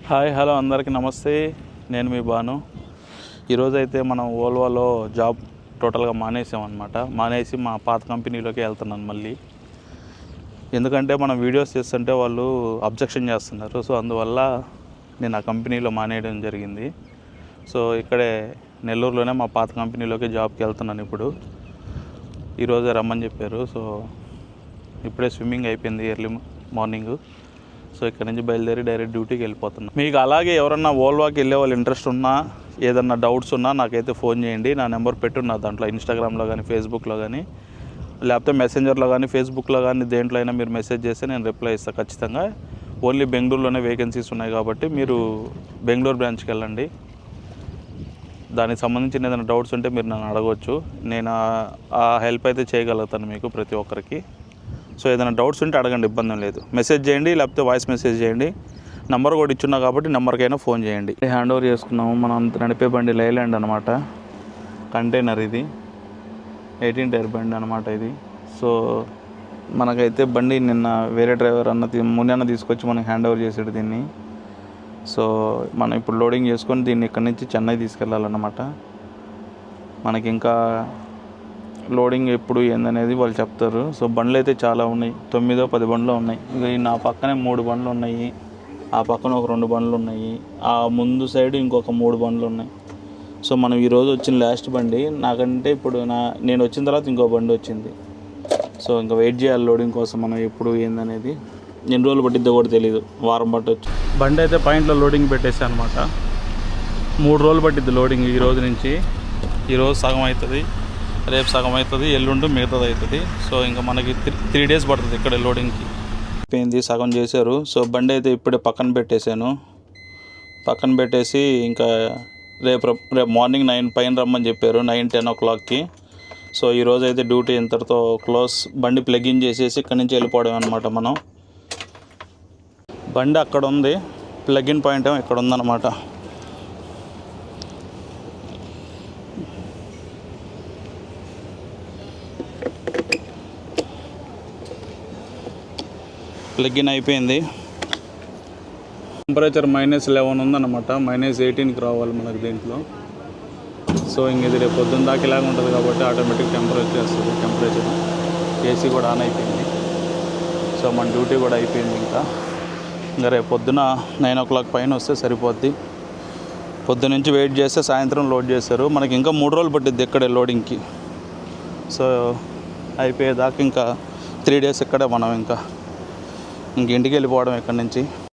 Hi hello అందరికీ నమస్తే. నేను మీ బాను. ఈరోజైతే మనం ఓల్వాలో జాబ్ టోటల్గా మానేసామన్నమాట. మానేసి మా పాత కంపెనీలోకి వెళ్తున్నాను మళ్ళీ. ఎందుకంటే మనం వీడియోస్ చేస్తుంటే వాళ్ళు అబ్జెక్షన్ చేస్తున్నారు. సో అందువల్ల నేను ఆ కంపెనీలో మానేయడం జరిగింది. సో ఇక్కడే నెల్లూరులోనే మా పాత కంపెనీలోకి జాబ్కి వెళ్తున్నాను ఇప్పుడు. ఈరోజే రమ్మని చెప్పారు. సో ఇప్పుడే స్విమ్మింగ్ అయిపోయింది ఎర్లీ మార్నింగ్. సో ఇక్కడ నుంచి బయలుదేరి డైరెక్ట్ డ్యూటీకి వెళ్ళిపోతున్నాను. మీకు అలాగే ఎవరన్నా ఓల్వాకి వెళ్ళే వాళ్ళు ఇంట్రెస్ట్ ఉన్నా, ఏదన్నా డౌట్స్ ఉన్నా నాకైతే ఫోన్ చేయండి. నా నెంబర్ పెట్టున్నా దాంట్లో, ఇన్స్టాగ్రామ్లో కానీ ఫేస్బుక్లో కానీ, లేకపోతే మెసెంజర్లో కానీ ఫేస్బుక్లో కానీ దేంట్లో అయినా మీరు మెసేజ్ చేస్తే నేను రిప్లై ఇస్తాను ఖచ్చితంగా. ఓన్లీ బెంగళూరులోనే వేకెన్సీస్ ఉన్నాయి కాబట్టి మీరు బెంగళూరు బ్రాంచ్కి వెళ్ళండి. దానికి సంబంధించిన ఏదైనా డౌట్స్ ఉంటే మీరు నన్ను అడగవచ్చు. నేను ఆ హెల్ప్ అయితే చేయగలుగుతాను మీకు ప్రతి ఒక్కరికి. సో ఏదైనా డౌట్స్ ఉంటే అడగండి, ఇబ్బంది లేదు. మెసేజ్ చేయండి, లేకపోతే వాయిస్ మెసేజ్ చేయండి. నెంబర్ కూడా ఇచ్చున్నా కాబట్టి నెంబర్కైనా ఫోన్ చేయండి. హ్యాండ్ ఓవర్ చేసుకున్నాము. మనం నడిపే బండి లైలాండ్ అనమాట. కంటైనర్ ఇది 18 టైర్ బండి అనమాట ఇది. సో మనకైతే బండి నిన్న వేరే డ్రైవర్ మున్న తీసుకొచ్చి మనకి హ్యాండ్ ఓవర్ చేసాడు దీన్ని. సో మనం ఇప్పుడు లోడింగ్ చేసుకొని దీన్ని ఇక్కడి నుంచి చెన్నై తీసుకెళ్ళాలన్నమాట. మనకి ఇంకా లోడింగ్ ఎప్పుడు ఏందనేది వాళ్ళు చెప్తారు. సో బండ్లు అయితే చాలా ఉన్నాయి, 9-10 బండ్లు ఉన్నాయి. ఇంకా నా పక్కనే 3 బండ్లు ఉన్నాయి, ఆ పక్కన ఒక 2 బండ్లు ఉన్నాయి, ఆ ముందు సైడ్ ఇంకొక 3 బండ్లు ఉన్నాయి. సో మనం ఈరోజు వచ్చిన లాస్ట్ బండి నాకంటే ఇప్పుడు నేను వచ్చిన తర్వాత ఇంకో బండి వచ్చింది. సో ఇంకా వెయిట్ చేయాలి లోడింగ్ కోసం. మనం ఎప్పుడు ఏందనేది ఎన్ని రోజులు పట్టిద్దో కూడా తెలియదు, వారం పట్టవచ్చు. బండి అయితే పాయింట్లో లోడింగ్ పెట్టేసాను అనమాట. 3 రోజులు పట్టిద్ది లోడింగ్. ఈరోజు నుంచి ఈరోజు సగం అవుతుంది, రేపు సగం అవుతుంది, ఎల్లుండి మిగతాది అవుతుంది. సో ఇంకా మనకి 3 డేస్ పడుతుంది ఇక్కడ లోడింగ్కి. అయిపోయింది, సగం చేశారు. సో బండి అయితే ఇప్పుడే పక్కన పెట్టేశాను. పక్కన పెట్టేసి ఇంకా రేపు మార్నింగ్ 9 పైన రమ్మని చెప్పారు, 9-10 o'clockకి. సో ఈరోజు అయితే డ్యూటీ ఇంతటితో క్లోజ్. బండి ప్లగ్ ఇన్ చేసేసి ఇక్కడి నుంచి వెళ్ళిపోవడం అనమాట. మనం బండి అక్కడ ఉంది, ప్లగ్ ఇన్ పాయింట్ ఏమో ఇక్కడ ఉందన్నమాట. ప్లగ్ ఇన్ అయిపోయింది. టెంపరేచర్ -11 ఉందన్నమాట. -18కి రావాలి మనకు దీంట్లో. సో ఇంక ఇది రేపు పొద్దున్న దాకా ఇలాగ ఉంటుంది కాబట్టి ఆటోమేటిక్ టెంపరేచర్ వస్తుంది. టెంపరేచర్ ఏసీ కూడా ఆన్ అయిపోయింది. సో మన డ్యూటీ కూడా అయిపోయింది. ఇంకా రేపు పొద్దున 9 o'clock పైన వస్తే సరిపోద్ది. పొద్దు నుంచి వెయిట్ చేస్తే సాయంత్రం లోడ్ చేస్తారు. మనకి ఇంకా 3 రోజులు పట్టిద్ది ఇక్కడే లోడింగ్కి. సో అయిపోయేదాకా ఇంకా 3 days ఇక్కడే మనం ఇంక ఇంటికి వెళ్ళిపోవడం ఇక్కడి నుంచి.